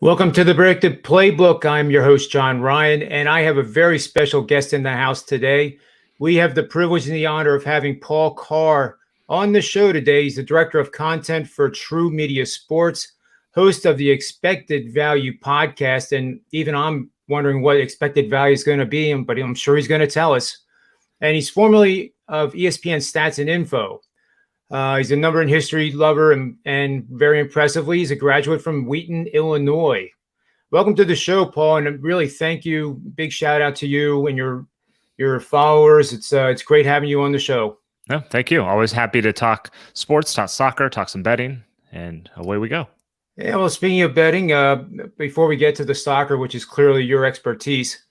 Welcome to the Predictive PlayBook. I'm your host, John Ryan, and I have a very special guest in the house today. We have the privilege and the honor of having Paul Carr on the show today. He's the Director of Content for True Media Sports, host of the Expected Value podcast, and even I'm wondering what expected value is going to be, but I'm sure he's going to tell us. And he's formerly of ESPN Stats and Info. He's a number and history lover, and very impressively, he's a graduate from Wheaton, Illinois. Welcome to the show, Paul, and really thank you. Big shout out to you and your followers. It's great having you on the show. No, thank you. Always happy to talk sports, talk soccer, talk some betting, and away we go. Yeah, well, speaking of betting, before we get to the soccer, which is clearly your expertise,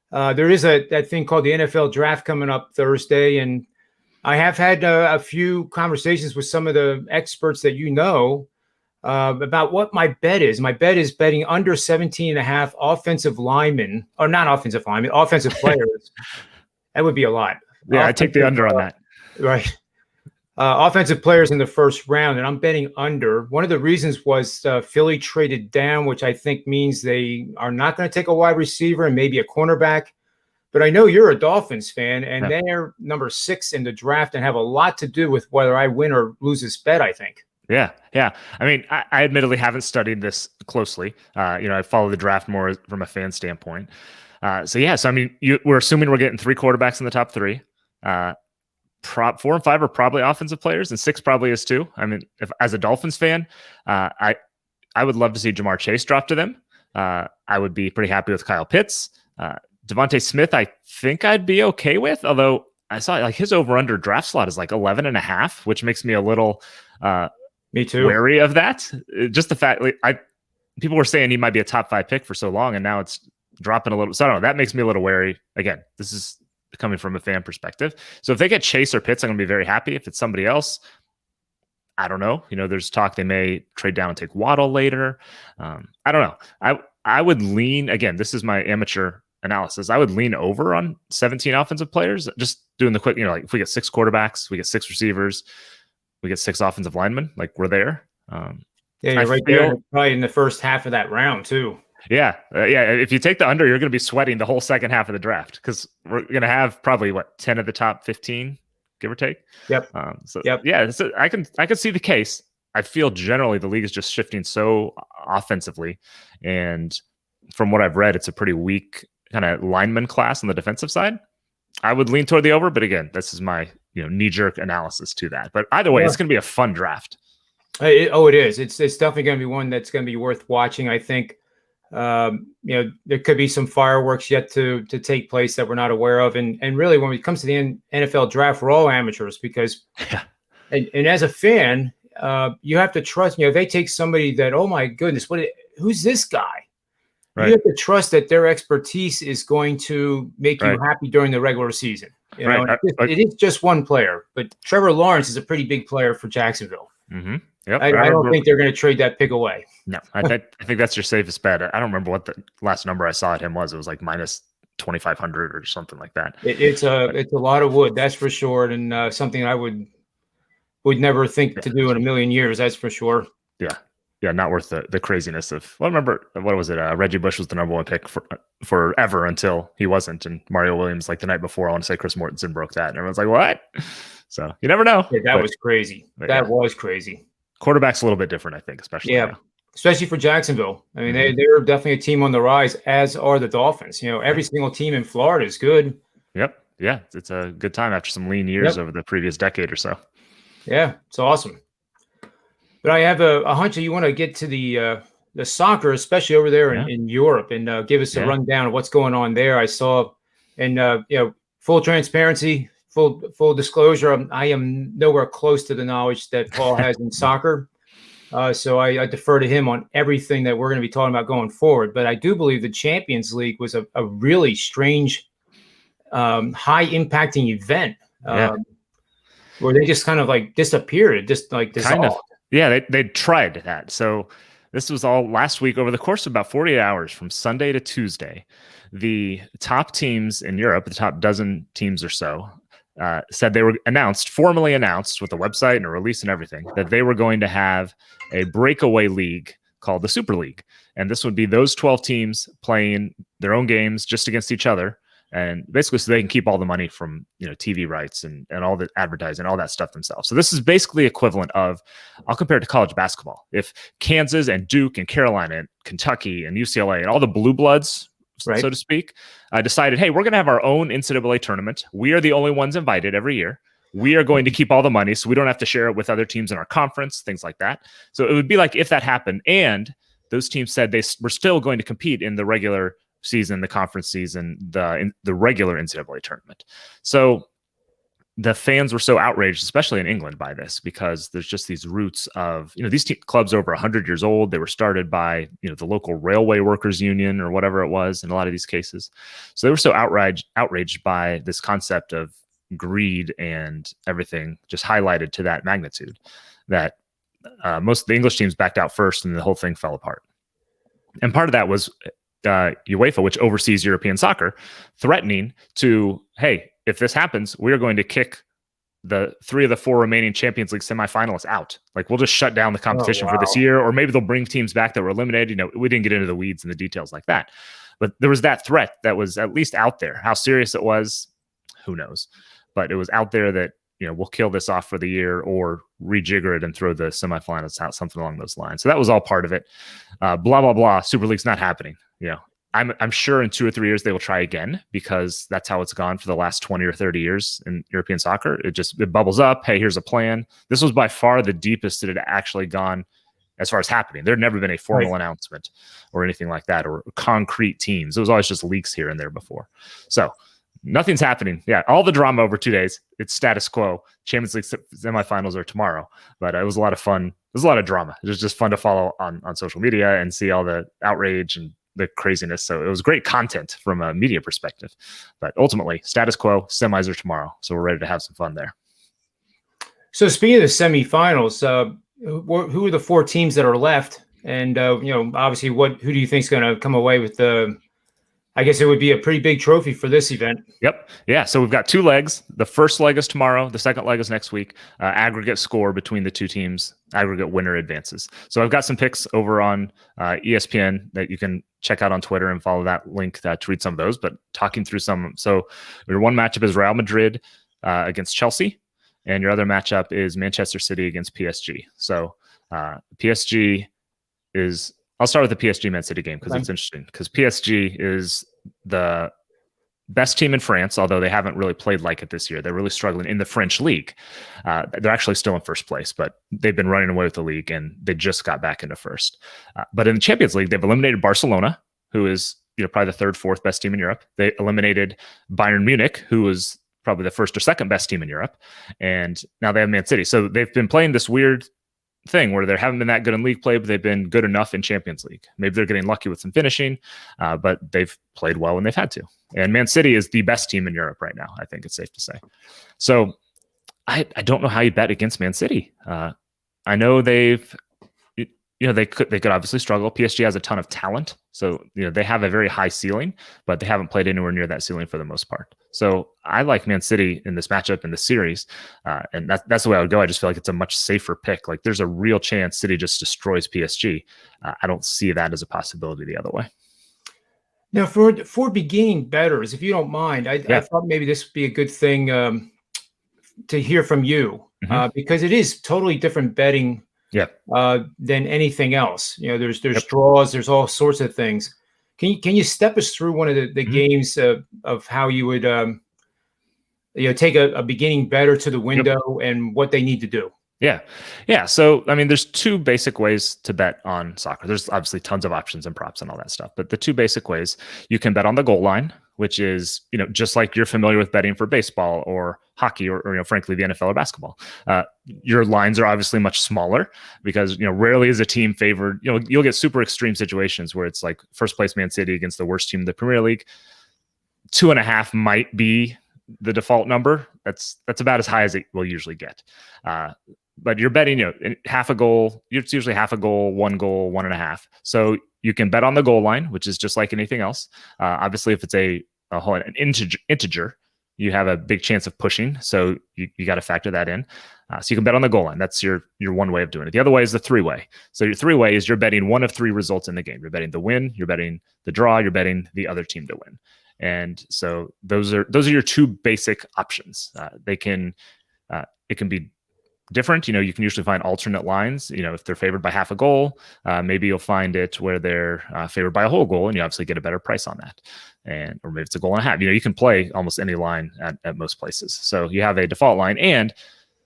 there is that thing called the NFL draft coming up Thursday, and I have had a few conversations with some of the experts that you know about what my bet is. My bet is betting under 17.5 offensive linemen, or not offensive linemen, offensive players. That would be a lot. Yeah, I take the under on that. Right. Offensive players in the first round, and I'm betting under. One of the reasons was Philly traded down, which I think means they are not going to take a wide receiver and maybe a cornerback. But I know you're a Dolphins fan, and they're number 6 in the draft and have a lot to do with whether I win or lose this bet, I think. Yeah. I mean, I admittedly haven't studied this closely. I follow the draft more from a fan standpoint. So I mean, we're assuming we're getting 3 quarterbacks in the top 3. 4 and 5 are probably offensive players, and 6 probably is too. I mean, if as a Dolphins fan, I would love to see Jamar Chase drop to them. I would be pretty happy with Kyle Pitts. Devontae Smith, I think I'd be okay with, although I saw like his over-under draft slot is like 11.5, which makes me a little me too wary of that. Just the fact, people were saying he might be a top 5 pick for so long, and now it's dropping a little. So I don't know. That makes me a little wary. Again, this is coming from a fan perspective. So if they get Chase or Pitts, I'm going to be very happy. If it's somebody else, I don't know. There's talk they may trade down and take Waddle later. I don't know. I would lean, again, this is my amateur analysis. I would lean over on 17 offensive players, just doing the quick, like if we get 6 quarterbacks, we get 6 receivers, we get 6 offensive linemen, like we're there. You're right there, probably in the first half of that round too. Yeah. If you take the under, you're going to be sweating the whole second half of the draft because we're going to have probably 10 of the top 15, give or take. Yep. Yeah, so I can see the case. I feel generally the league is just shifting so offensively, and from what I've read, it's a pretty weak kind of lineman class on the defensive side. I would lean toward the over, but again, this is my knee-jerk analysis to that. But either way, it's going to be a fun draft. It is. It's definitely going to be one that's going to be worth watching. I think there could be some fireworks yet to take place that we're not aware of. And really, when it comes to the NFL draft, we're all amateurs because, and as a fan, you have to trust. If they take somebody that, oh my goodness, who's this guy? Right. You have to trust that their expertise is going to make you happy during the regular season. It is just one player, but Trevor Lawrence is a pretty big player for Jacksonville. Mm-hmm. Yep. I don't think they're going to trade that pick away. No, I think that's your safest bet. I don't remember what the last number I saw at him was. It was like minus 2,500 or something like that. It's a lot of wood, that's for sure, and something I would never think to do in a million years. That's for sure. Yeah, not worth the craziness of. Well, remember what was it? Reggie Bush was the number 1 pick forever until he wasn't, and Mario Williams like the night before. I want to say Chris Mortensen broke that, and everyone's like, "What?" So you never know. Yeah, that was crazy. That was crazy. Quarterback's a little bit different, I think, especially now. Especially for Jacksonville. I mean, they're definitely a team on the rise, as are the Dolphins. Every single team in Florida is good. Yep. Yeah, it's a good time after some lean years over the previous decade or so. Yeah, it's awesome. But I have a hunch that you want to get to the soccer, especially over there in Europe, and give us a rundown of what's going on there. I saw, and full transparency, full disclosure, I am nowhere close to the knowledge that Paul has in soccer. So I defer to him on everything that we're going to be talking about going forward. But I do believe the Champions League was a really strange, high impacting event where they just kind of like disappeared, just like dissolved. Yeah, they tried that. So this was all last week over the course of about 48 hours from Sunday to Tuesday. The top teams in Europe, the top dozen teams or so, said they were formally announced with a website and a release and everything, that they were going to have a breakaway league called the Super League. And this would be those 12 teams playing their own games just against each other. And basically so they can keep all the money from, TV rights and all the advertising, all that stuff themselves. So this is basically equivalent of, I'll compare it to college basketball. If Kansas and Duke and Carolina and Kentucky and UCLA and all the blue bloods, right, so to speak, decided, hey, we're going to have our own NCAA tournament. We are the only ones invited every year. We are going to keep all the money so we don't have to share it with other teams in our conference, things like that. So it would be like if that happened and those teams said they were still going to compete in the regular season, the conference season, the regular NCAA tournament. So the fans were so outraged, especially in England, by this, because there's just these roots of, these clubs are over 100 years old. They were started by, the local railway workers union or whatever it was in a lot of these cases. So they were so outraged by this concept of greed and everything just highlighted to that magnitude that most of the English teams backed out first and the whole thing fell apart. And part of that was UEFA, which oversees European soccer, threatening to, hey, if this happens, we are going to kick the 3 of the 4 remaining Champions League semifinalists out. Like, we'll just shut down the competition for this year, or maybe they'll bring teams back that were eliminated. We didn't get into the weeds and the details like that. But there was that threat that was at least out there. How serious it was, who knows? But it was out there that, we'll kill this off for the year or rejigger it and throw the semifinals out, something along those lines. So that was all part of it. Blah, blah, blah. Super League's not happening. I'm sure in 2 or 3 years they will try again, because that's how it's gone for the last 20 or 30 years in European soccer. It bubbles up. Hey, here's a plan. This was by far the deepest that it had actually gone as far as happening. There had never been a formal announcement or anything like that, or concrete teams. It was always just leaks here and there before. So nothing's happening. Yeah, all the drama over 2 days. It's status quo. Champions League semifinals are tomorrow. But it was a lot of fun. It was a lot of drama. It was just fun to follow on social media and see all the outrage and the craziness. So it was great content from a media perspective. But ultimately, status quo, semis are tomorrow. So we're ready to have some fun there. So speaking of the semifinals, who are the 4 teams that are left? And, obviously, who do you think is going to come away with I guess it would be a pretty big trophy for this event. Yep. Yeah. So we've got 2 legs. The first leg is tomorrow. The second leg is next week. Aggregate score between the 2 teams. Aggregate winner advances. So I've got some picks over on ESPN that you can check out on Twitter and follow that link to read some of those. But talking through some. So your one matchup is Real Madrid against Chelsea. And your other matchup is Manchester City against PSG. So PSG is... I'll start with the PSG Man City game because it's interesting, because PSG is the best team in France, although they haven't really played like it this year. They're really struggling in the French league. They're actually still in first place, but they've been running away with the league and they just got back into first. But in the Champions League, they've eliminated Barcelona, who is probably the 3rd, 4th best team in Europe. They eliminated Bayern Munich, who was probably the 1st or 2nd best team in Europe. And now they have Man City. So they've been playing this weird thing where they haven't been that good in league play, but they've been good enough in Champions League. Maybe they're getting lucky with some finishing, but they've played well when they've had to. And Man City is the best team in Europe right now, I think it's safe to say. So I don't know how you bet against Man City. I know they could obviously struggle. PSG has a ton of talent, so they have a very high ceiling, but they haven't played anywhere near that ceiling for the most part. So I like Man City in this matchup in the series, and that's the way I would go. I just feel like it's a much safer pick. Like, there's a real chance City just destroys PSG. I don't see that as a possibility the other way. Now, for beginning bettors, if you don't mind, I thought maybe this would be a good thing to hear from you, because it is totally different betting than anything else. There's draws, there's all sorts of things. Can you step us through one of the games of how you would take a beginning bettor to the window and what they need to do? Yeah. So, I mean, there's 2 basic ways to bet on soccer. There's obviously tons of options and props and all that stuff, but the 2 basic ways: you can bet on the goal line, which is, just like you're familiar with betting for baseball or hockey or frankly, the NFL or basketball. Your lines are obviously much smaller because, rarely is a team favored. You'll get super extreme situations where it's like first place Man City against the worst team in the Premier League. 2.5 might be the default number. That's about as high as it will usually get. But you're betting, half a goal. It's usually half a goal, 1 goal, 1.5. So you can bet on the goal line, which is just like anything else. Obviously, if it's an integer, you have a big chance of pushing. So you got to factor that in. So you can bet on the goal line. That's your one way of doing it. The other way is the three-way. So your three-way is you're betting one of three results in the game. You're betting the win, you're betting the draw, you're betting the other team to win. And so those are your two basic options. It can be different. You can usually find alternate lines. If they're favored by half a goal, maybe you'll find it where they're favored by a whole goal, and you obviously get a better price on that. Or maybe it's a goal and a half. You can play almost any line at most places. So you have a default line, and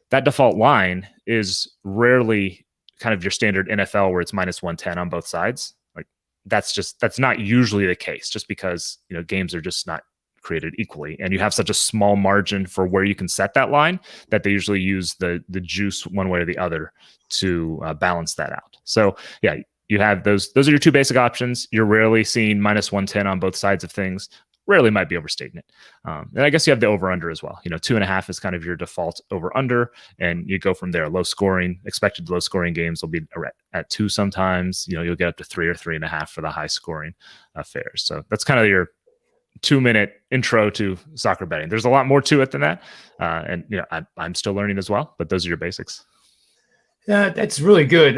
that default line is rarely kind of your standard NFL where it's minus 110 on both sides. Like that's not usually the case, just because games are just not created equally, and you have such a small margin for where you can set that line that they usually use the juice one way or the other to balance that out. So yeah, you have those are your two basic options. You're rarely seeing minus 110 on both sides of things. Rarely, might be overstating it. And I guess you have the over under as well. 2.5 is kind of your default over under, and you go from there. Expected low scoring games will be at 2 sometimes. You'll get up to 3 or 3.5 for the high scoring affairs. So that's kind of your 2-minute intro to soccer betting. There's a lot more to it than that. And I'm still learning as well, but those are your basics. That's really good.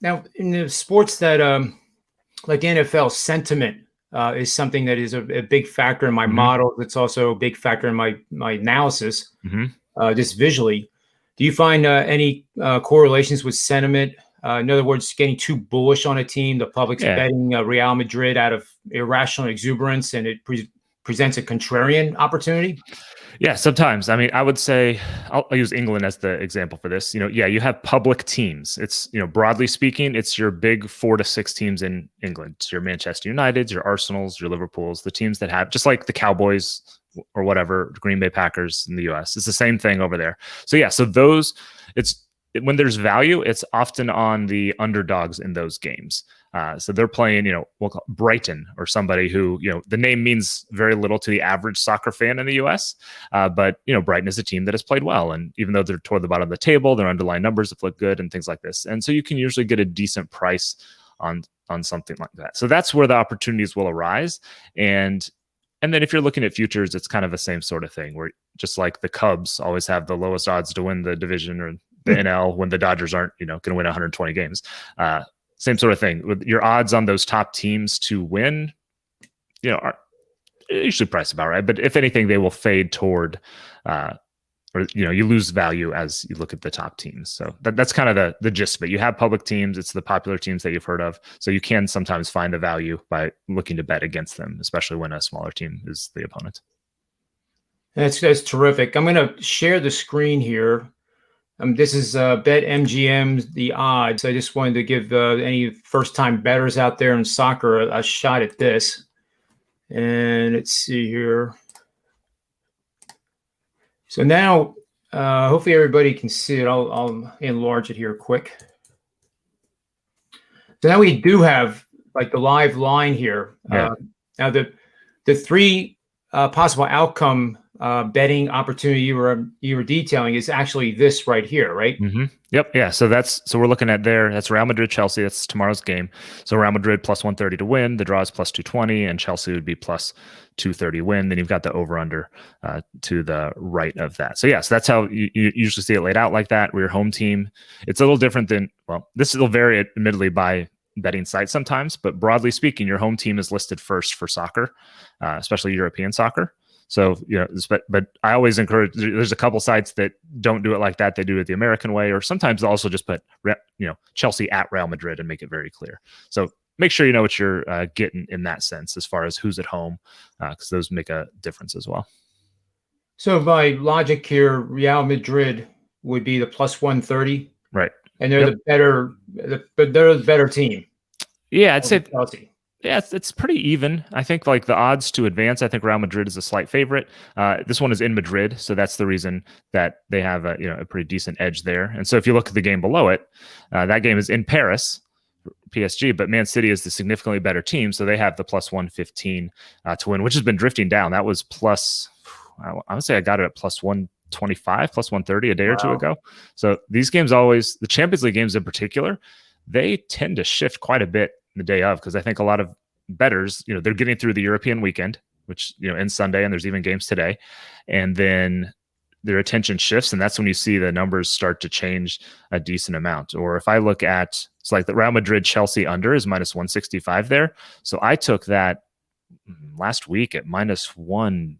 Now in the sports that like NFL, sentiment is something that is a big factor in my model. It's also a big factor in my analysis, just visually. Do you find any correlations with sentiment? In other words, getting too bullish on a team, the public's betting Real Madrid out of irrational exuberance, and it presents a contrarian opportunity? Yeah, sometimes. I mean, I would say I'll use England as the example for this. You have public teams. It's, broadly speaking, it's your big 4 to 6 teams in England. It's your Manchester Uniteds, your Arsenals, your Liverpools, the teams that have, just like the Cowboys or whatever, Green Bay Packers in the US. It's the same thing over there. So yeah, so when there's value, it's often on the underdogs in those games. So they're playing, we'll call Brighton or somebody who, the name means very little to the average soccer fan in the US. But, Brighton is a team that has played well. And even though they're toward the bottom of the table, their underlying numbers have looked good and things like this. And so you can usually get a decent price on something like that. So that's where the opportunities will arise. And then if you're looking at futures, it's kind of the same sort of thing, where just like the Cubs always have the lowest odds to win the division or the NL when the Dodgers aren't, going to win 120 games. Same sort of thing with your odds on those top teams to win, are usually priced about right. But if anything, they will fade toward, you lose value as you look at the top teams. So that's kind of the gist of it. You have public teams. It's the popular teams that you've heard of. So you can sometimes find the value by looking to bet against them, especially when a smaller team is the opponent. That's terrific. I'm going to share the screen here. This is BetMGM, the odds. I just wanted to give any first-time bettors out there in soccer a shot at this. And let's see here. So now, hopefully everybody can see it. I'll enlarge it here quick. So now we do have like the live line here. Now the 3 possible outcome betting opportunity you were detailing is actually this right here, right? Yep. Yeah. So we're looking at that's Real Madrid, Chelsea. That's tomorrow's game. So Real Madrid plus 130 to win. The draw is plus 220, and Chelsea would be plus 230 win. Then you've got the over under to the right of that. So yeah, so that's how you usually see it laid out like that. We're your home team. It's a little different than, this will vary admittedly by betting sites sometimes, but broadly speaking, your home team is listed first for soccer, especially European soccer. So, but I always encourage, there's a couple sites that don't do it like that. They do it the American way, or sometimes they'll also just put, Chelsea at Real Madrid and make it very clear. So make sure you know what you're getting in that sense as far as who's at home, because those make a difference as well. So by logic here, Real Madrid would be the plus 130. Right. And they're they're the better team. Yeah, I'd say Chelsea. Yeah, it's pretty even. I think like the odds to advance, I think Real Madrid is a slight favorite. This one is in Madrid, so that's the reason that they have a pretty decent edge there. And so if you look at the game below it, that game is in Paris, PSG, but Man City is the significantly better team, so they have the plus 115 to win, which has been drifting down. That was plus, I would say I got it at plus 125, plus 130 a day or two ago. So these games always, the Champions League games in particular, they tend to shift quite a bit the day of, because I think a lot of bettors, they're getting through the European weekend, which ends Sunday, and there's even games today, and then their attention shifts, and that's when you see the numbers start to change a decent amount. Or if I look at, it's like the Real Madrid Chelsea under is minus 165 there. So I took that last week at minus one.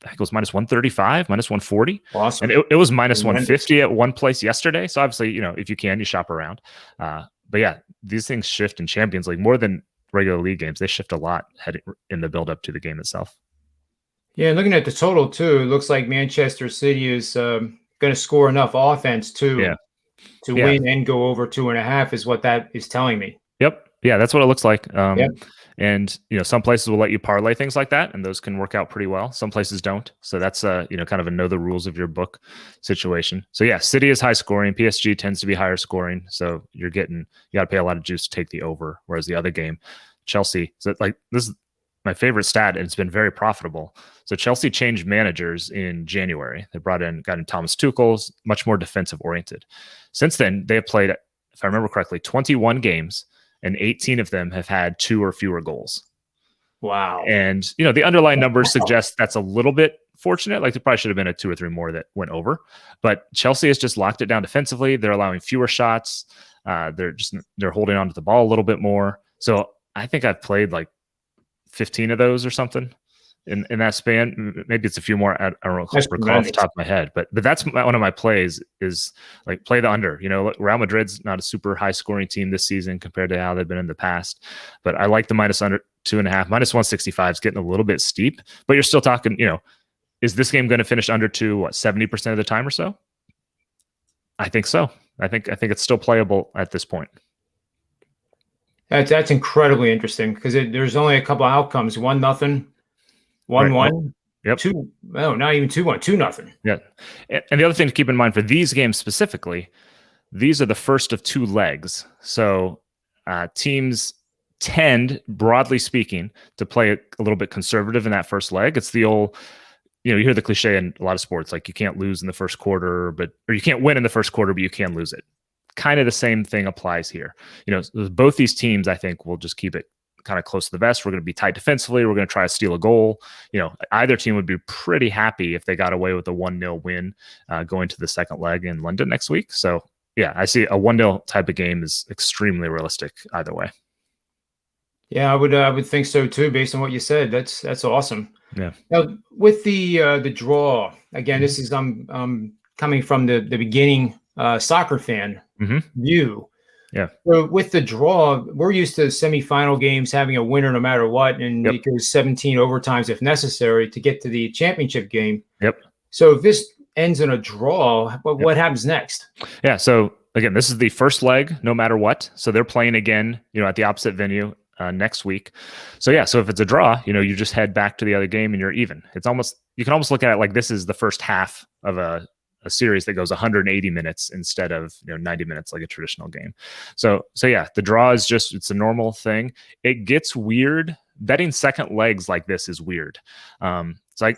I think it was minus 135, minus 140. Awesome. And it was minus 150 at one place yesterday. So obviously, if you can, you shop around. But yeah, these things shift in Champions League more than regular league games. They shift a lot heading in the build up to the game itself. Yeah, looking at the total too, it looks like Manchester City is going to score enough offense to win and go over 2.5 is what that is telling me. Yep. Yeah, that's what it looks like. And some places will let you parlay things like that, and those can work out pretty well. Some places don't. So that's kind of a know the rules of your book situation. So yeah, City is high scoring. PSG tends to be higher scoring. So you got to pay a lot of juice to take the over. Whereas the other game, Chelsea, so this is my favorite stat, and it's been very profitable. So Chelsea changed managers in January. They got in Thomas Tuchel, much more defensive oriented. Since then, they have played, if I remember correctly, 21 games, and 18 of them have had 2 or fewer goals. Wow. And, the underlying numbers suggest that's a little bit fortunate. Like there probably should have been a 2 or 3 more that went over. But Chelsea has just locked it down defensively. They're allowing fewer shots. They're holding on to the ball a little bit more. So I think I've played like 15 of those or something in that span. Maybe it's a few more. I don't recall off the top of my head, but that's one of my plays is like play the under. Real Madrid's not a super high scoring team this season compared to how they've been in the past, but I like the minus under 2.5. Minus 165 is getting a little bit steep, but you're still talking, is this game going to finish under 70% of the time or so? I think so. I think it's still playable at this point. That's incredibly interesting because there's only a couple outcomes: 1-0, 1-1, yep. 2. No, not even 2-1, 2-0. Yeah, and the other thing to keep in mind for these games specifically, these are the first of 2 legs. So teams tend, broadly speaking, to play a little bit conservative in that first leg. It's the old, you hear the cliche in a lot of sports, like you can't lose in the first quarter, or you can't win in the first quarter, but you can lose it. Kind of the same thing applies here. Both these teams, I think, will just keep it kind of close to the vest. We're going to be tight defensively. We're going to try to steal a goal. Either team would be pretty happy if they got away with a 1-0 win going to the second leg in London next week. So yeah, I see a 1-0 type of game is extremely realistic either way. Yeah, I would think so too, based on what you said. That's awesome. Yeah. Now with the draw, again, this is I'm coming from the beginning soccer fan view. Yeah. So with the draw, we're used to semifinal games having a winner no matter what, and it goes 17 overtimes if necessary to get to the championship game. Yep. So if this ends in a draw, what happens next? Yeah. So again, this is the first leg, no matter what. So they're playing again, at the opposite venue next week. So yeah. So if it's a draw, you just head back to the other game and you're even. You can almost look at it like this is the first half of a series that goes 180 minutes instead of 90 minutes like a traditional game. So yeah, the draw is it's a normal thing. It gets weird. Betting second legs like this is weird. It's like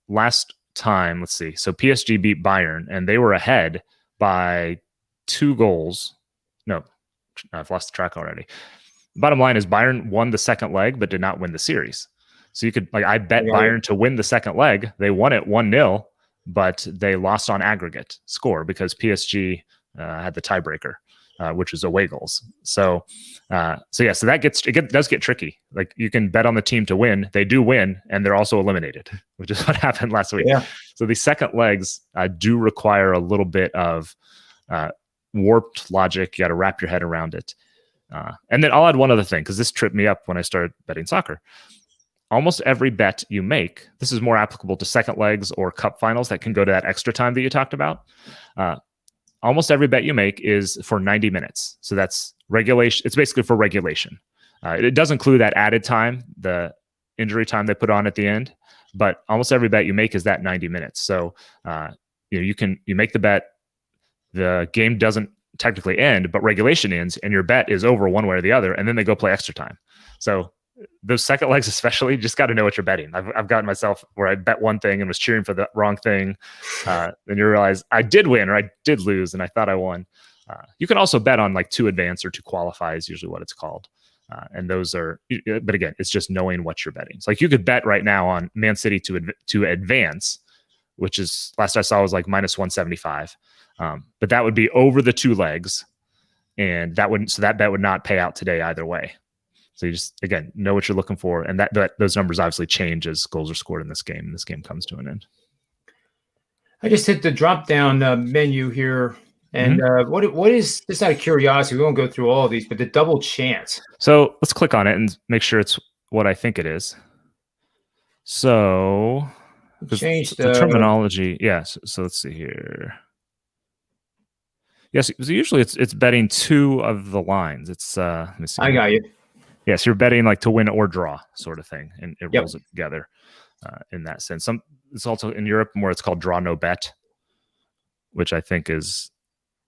last time, let's see. So PSG beat Bayern and they were ahead by 2 goals. No, I've lost track already. Bottom line is Bayern won the second leg but did not win the series. So you could I bet Bayern to win the second leg. They won it 1-0. But they lost on aggregate score because PSG had the tiebreaker, which is away goals. So that does get tricky. Like you can bet on the team to win, they do win, and they're also eliminated, which is what happened last week. Yeah. So the second legs do require a little bit of warped logic. You got to wrap your head around it. And then I'll add one other thing because this tripped me up when I started betting soccer. Almost every bet you make, this is more applicable to second legs or cup finals that can go to that extra time that you talked about. Almost every bet you make is for 90 minutes. So that's regulation. It's basically for regulation. It does include that added time, the injury time they put on at the end, but almost every bet you make is that 90 minutes. So you make the bet, the game doesn't technically end, but regulation ends and your bet is over one way or the other, and then they go play extra time. So those second legs especially, just got to know what you're betting. I've gotten myself where I bet one thing and was cheering for the wrong thing. Then you realize I did win or I did lose and I thought I won. You can also bet on like 2 advance or 2 qualify is usually what it's called. And those are, but again, it's just knowing what you're betting. It's like you could bet right now on Man City to advance, which is last I saw was like minus 175. But that would be over the 2 legs, and that bet would not pay out today either way. So you just, again, know what you're looking for, and that those numbers obviously change as goals are scored in this game, and this game comes to an end. I just hit the drop down menu here. And what is, just out of curiosity, we won't go through all of these, but the double chance. So let's click on it and make sure it's what I think it is. So Change the terminology. Yes. So let's see here. Yes. So usually it's betting 2 of the lines. It's let me see. I got you. Yes, you're betting like to win or draw sort of thing, and it rolls it together in that sense. It's also in Europe where it's called draw no bet, which I think is.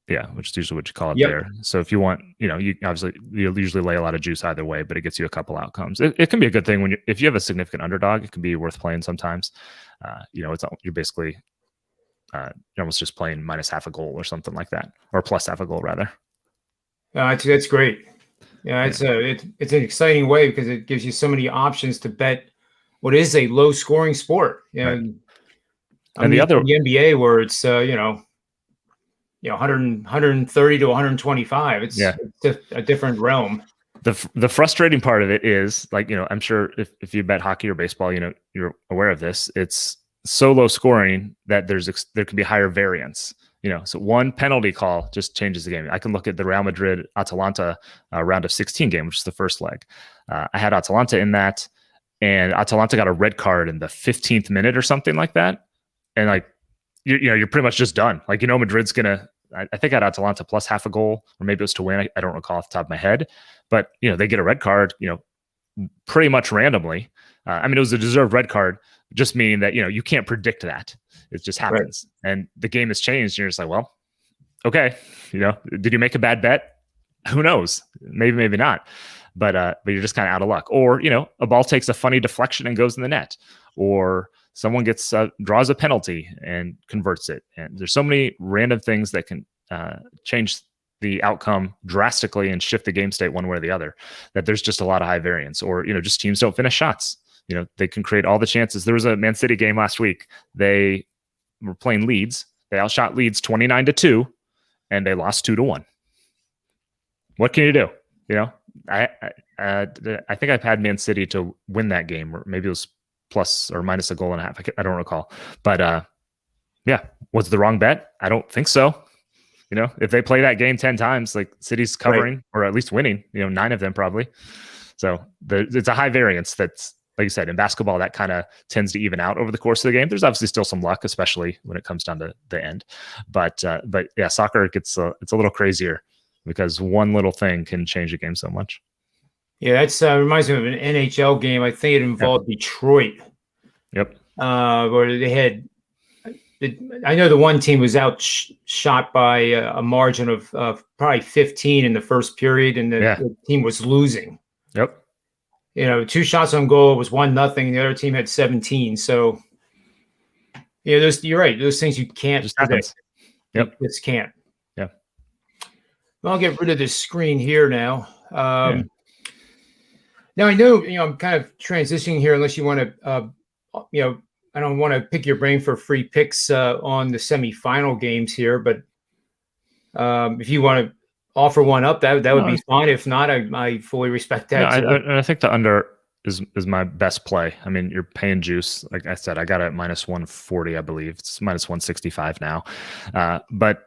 Yeah, which is usually what you call it there. So if you want, you obviously you'll usually lay a lot of juice either way, but it gets you a couple outcomes. It can be a good thing if you have a significant underdog. It can be worth playing sometimes. You're basically you're almost just playing minus half a goal or something like that, or plus half a goal rather. That's great. Yeah, it's an exciting way because it gives you so many options to bet what is a low scoring sport. And the NBA where it's 130 to 125. It's just a different realm. The frustrating part of it is, like, I'm sure if you bet hockey or baseball, you're aware of this. It's so low scoring that there can be higher variance. So one penalty call just changes the game. I can look at the Real Madrid Atalanta round of 16 game, which is the first leg. I had Atalanta in that, and Atalanta got a red card in the 15th minute or something like that. And like, you're pretty much just done. Like, Madrid's gonna. I think I had Atalanta plus half a goal, or maybe it was to win. I don't recall off the top of my head, but they get a red card, pretty much randomly. It was a deserved red card, just meaning that you can't predict that. It just happens, and the game has changed. And you're just like, well, okay, did you make a bad bet? Who knows? Maybe not. But you're just kind of out of luck. Or a ball takes a funny deflection and goes in the net, or someone draws a penalty and converts it. And there's so many random things that can change the outcome drastically and shift the game state one way or the other, that there's just a lot of high variance. Or, just teams don't finish shots. They can create all the chances. There was a Man City game last week. They were playing Leeds. They outshot Leeds 29-2, and they lost 2-1. What can you do? I think I've had Man City to win that game, or maybe it was plus or minus a goal and a half. I don't recall. But was it the wrong bet? I don't think so. If they play that game 10 times, like City's covering or at least winning, 9 of them probably. So it's a high variance that's, like you said, in basketball, that kind of tends to even out over the course of the game. There's obviously still some luck, especially when it comes down to the end. But yeah, soccer it's a little crazier because one little thing can change a game so much. Yeah, that's reminds me of an NHL game. I think it involved Detroit. Yep. Where they had, I know the one team was outshot by a margin of probably 15 in the first period, and the team was losing. Yep. 2 shots on goal was 1-0, and the other team had 17. So, you're right. Those things you can't predict. Yep. You just can't. Yeah. Well, I'll get rid of this screen here now. Now I know, I'm kind of transitioning here, unless you want to, I don't want to pick your brain for free picks on the semifinal games here, but if you want to offer one up, that would be fine. If not, I fully respect that. I think the under is my best play. You're paying juice. Like I said, I got it at minus 140, I believe. It's minus 165 now. But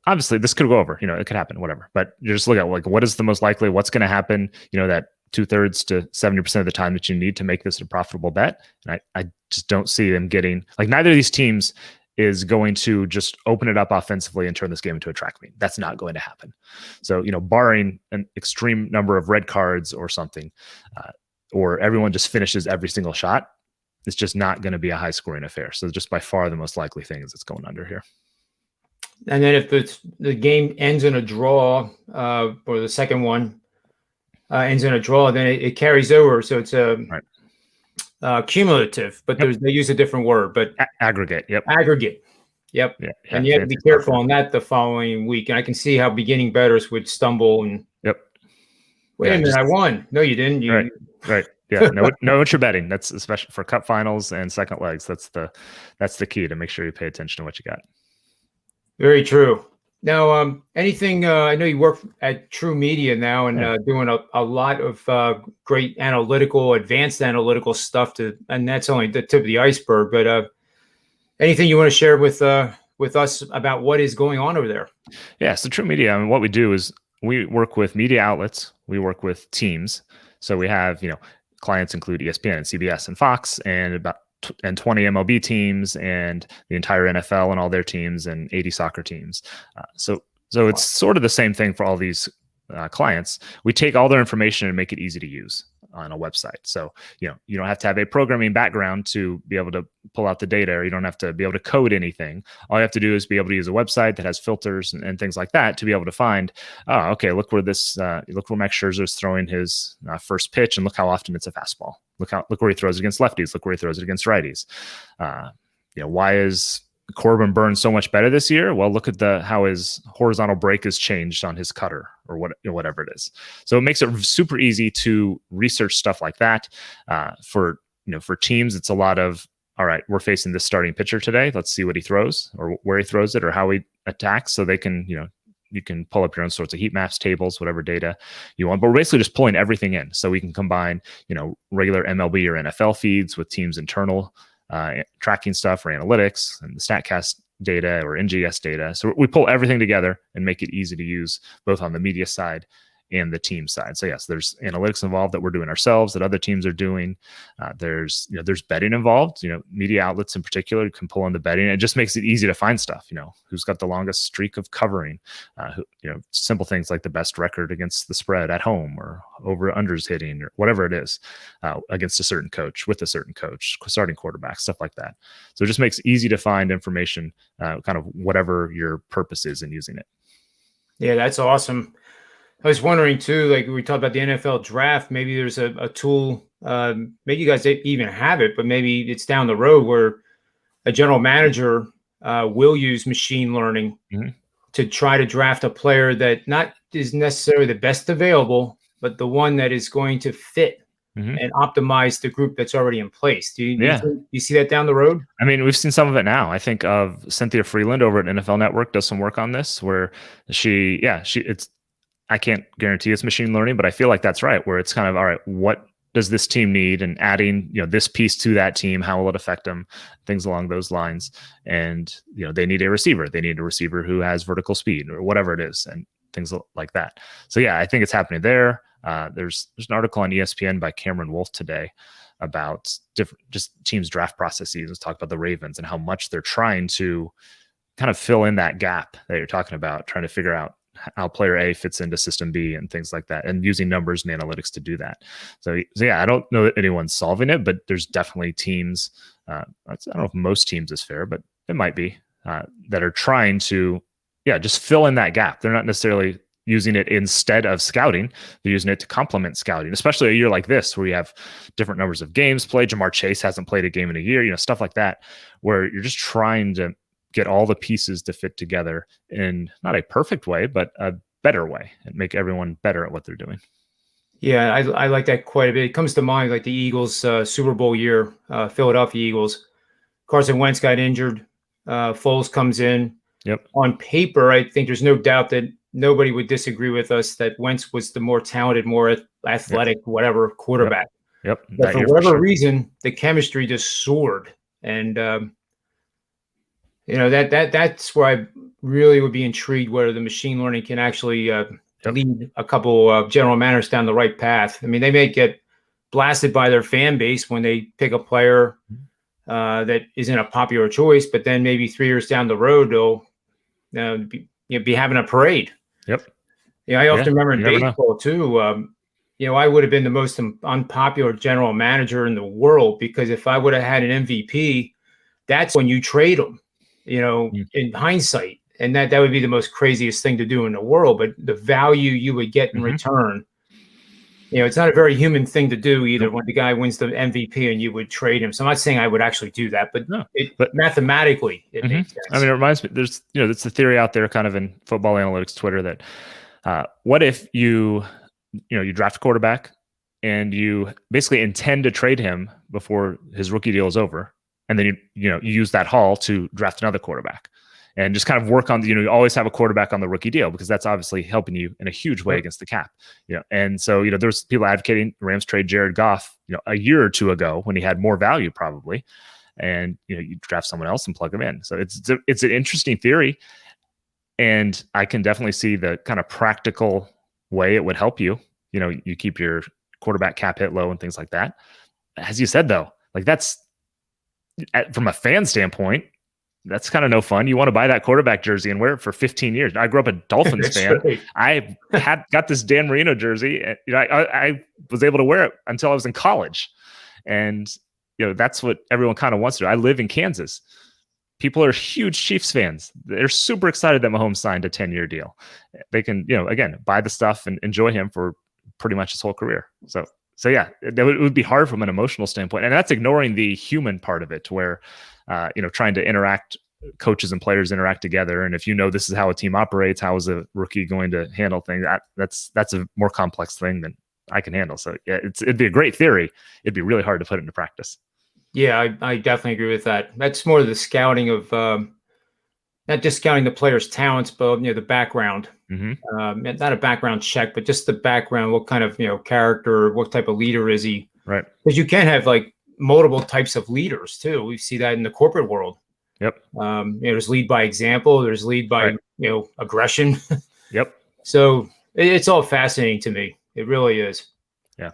obviously this could go over, it could happen, whatever. But you're just looking at like, what is the most likely, what's going to happen, that 2/3 to 70% of the time that you need to make this a profitable bet. And I just don't see them getting, like, neither of these teams is going to just open it up offensively and turn this game into a track meet. That's not going to happen. So, barring an extreme number of red cards or something, or everyone just finishes every single shot, it's just not going to be a high scoring affair. So just by far the most likely thing is it's going under here. And then if the game ends in a draw, or the second one ends in a draw, then it carries over. So it's cumulative, but they use a different word. But aggregate. Yep. Aggregate. Yep. Yeah, and you have to be careful on that the following week. And I can see how beginning bettors would stumble. And yep. Wait a minute, I won. No, you didn't. Right. Yeah. Know what you're betting. That's especially for cup finals and second legs. That's the key to make sure you pay attention to what you got. Very true. Now, anything? I know you work at True Media now and doing a lot of great advanced analytical stuff. And that's only the tip of the iceberg. But anything you want to share with us about what is going on over there? Yeah. So True Media. I mean, what we do is we work with media outlets. We work with teams. So we have clients include ESPN and CBS and Fox and about 20 MLB teams and the entire NFL and all their teams and 80 soccer teams. So it's sort of the same thing for all these clients. We take all their information and make it easy to use on a website. So, you don't have to have a programming background to be able to pull out the data, or you don't have to be able to code anything. All you have to do is be able to use a website that has filters and things like that to be able to find, okay, look where Max Scherzer is throwing his first pitch, and look how often it's a fastball. Look where he throws it against lefties. Look where he throws it against righties. Why is Corbin Burns so much better this year? Well, look at how his horizontal break has changed on his cutter, or whatever it is. So it makes it super easy to research stuff like that. For teams, it's a lot of, all right, we're facing this starting pitcher today. Let's see what he throws, or where he throws it, or how he attacks. So they can, you can pull up your own sorts of heat maps, tables, whatever data you want. But we're basically just pulling everything in, so we can combine, regular MLB or NFL feeds with teams' internal tracking stuff or analytics and the StatCast data or NGS data. So we pull everything together and make it easy to use both on the media side and the team side. So yes, there's analytics involved that we're doing ourselves, that other teams are doing. There's betting involved. Media outlets in particular can pull in the betting. It just makes it easy to find stuff. Who's got the longest streak of covering? Simple things like the best record against the spread at home, or over unders hitting, or whatever it is, against a certain coach, with a certain coach, starting quarterback, stuff like that. So it just makes it easy to find information, kind of whatever your purpose is in using it. Yeah, that's awesome. I was wondering too, like we talked about the NFL draft, maybe there's a tool, maybe you guys even have it, but maybe it's down the road where a general manager will use machine learning to try to draft a player that not is necessarily the best available, but the one that is going to fit and optimize the group that's already in place. Do you see that down the road? I mean, we've seen some of it now. I think of Cynthia Freeland over at NFL Network does some work on this, where I can't guarantee it's machine learning, but I feel like that's right, where it's kind of, all right, what does this team need? And adding, this piece to that team, how will it affect them? Things along those lines. And, they need a receiver. They need a receiver who has vertical speed, or whatever it is, and things like that. So yeah, I think it's happening there. There's an article on ESPN by Cameron Wolfe today about different just teams' draft processes. Let's talk about the Ravens and how much they're trying to kind of fill in that gap that you're talking about, trying to figure out how player A fits into system B and things like that, and using numbers and analytics to do that. So yeah, I don't know that anyone's solving it, but there's definitely teams, I don't know if most teams is fair, but it might be, that are trying to, just fill in that gap. They're not necessarily using it instead of scouting. They're using it to complement scouting, especially a year like this, where you have different numbers of games played. Jamar Chase hasn't played a game in a year, stuff like that, where you're just trying to get all the pieces to fit together in not a perfect way, but a better way, and make everyone better at what they're doing. Yeah, I like that quite a bit. It comes to mind like the Eagles Super Bowl year, Philadelphia Eagles. Carson Wentz got injured. Foles comes in. Yep. On paper, I think there's no doubt that nobody would disagree with us that Wentz was the more talented, more athletic, whatever quarterback. Yep. But for whatever reason, the chemistry just soared. And that's where I really would be intrigued whether the machine learning can actually lead a couple of general managers down the right path. I mean, they may get blasted by their fan base when they pick a player that isn't a popular choice, but then maybe 3 years down the road, they'll be having a parade. Yep. I often remember in baseball too, I would have been the most unpopular general manager in the world, because if I would have had an MVP, that's when you trade them. In hindsight, and that would be the most craziest thing to do in the world. But the value you would get in return, it's not a very human thing to do either. When the guy wins the MVP and you would trade him. So I'm not saying I would actually do that, but mathematically it makes sense. I mean, it reminds me, there's, it's the theory out there kind of in football analytics Twitter that what if you you draft a quarterback and you basically intend to trade him before his rookie deal is over. And then you use that haul to draft another quarterback and just kind of work on, you always have a quarterback on the rookie deal because that's obviously helping you in a huge way against the cap. And so, there's people advocating Rams trade Jared Goff, a year or two ago when he had more value probably. And, you draft someone else and plug them in. So it's an interesting theory. And I can definitely see the kind of practical way it would help you. You keep your quarterback cap hit low and things like that. As you said, though, like that's from a fan standpoint, that's kind of no fun. You want to buy that quarterback jersey and wear it for 15 years. I grew up a Dolphins fan. Right. I got this Dan Marino jersey, and I was able to wear it until I was in college. And that's what everyone kind of wants to do. I live in Kansas. People are huge Chiefs fans. They're super excited that Mahomes signed a 10-year deal. They can, again, buy the stuff and enjoy him for pretty much his whole career. So yeah, it would be hard from an emotional standpoint. And that's ignoring the human part of it to where, trying to interact, coaches and players interact together. And if this is how a team operates, how is a rookie going to handle things? That's a more complex thing than I can handle. So yeah, it'd be a great theory. It'd be really hard to put it into practice. Yeah, I definitely agree with that. That's more the scouting of not just scouting the player's talents, but the background. Mm-hmm. Not a background check, but just the background. What kind of character? What type of leader is he? Right. Because you can have like multiple types of leaders too. We see that in the corporate world. Yep. There's lead by example. There's lead by aggression. Yep. So it's all fascinating to me. It really is. Yeah.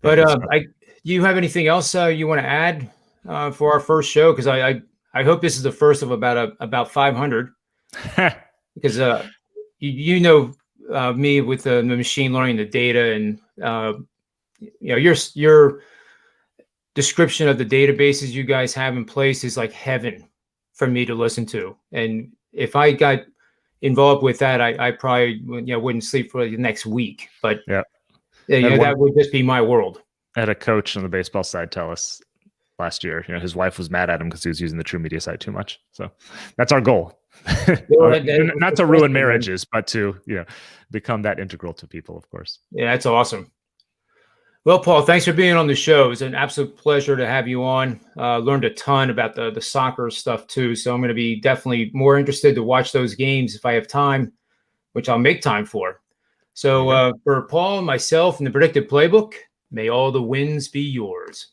But do you have anything else you want to add for our first show? Because I hope this is the first of about 500. Because me with the machine learning, the data, and your description of the databases you guys have in place is like heaven for me to listen to. And if I got involved with that, I probably wouldn't sleep for the next week. But that would just be my world. I had a coach on the baseball side tell us last year, his wife was mad at him because he was using the True Media site too much. So that's our goal. Not to ruin marriages, but to become that integral to people, of course. Yeah, that's awesome. Well, Paul, thanks for being on the show. It was an absolute pleasure to have you on. Learned a ton about the soccer stuff too. So I'm going to be definitely more interested to watch those games if I have time, which I'll make time for. So for Paul, myself, and the Predictive Playbook, may all the wins be yours.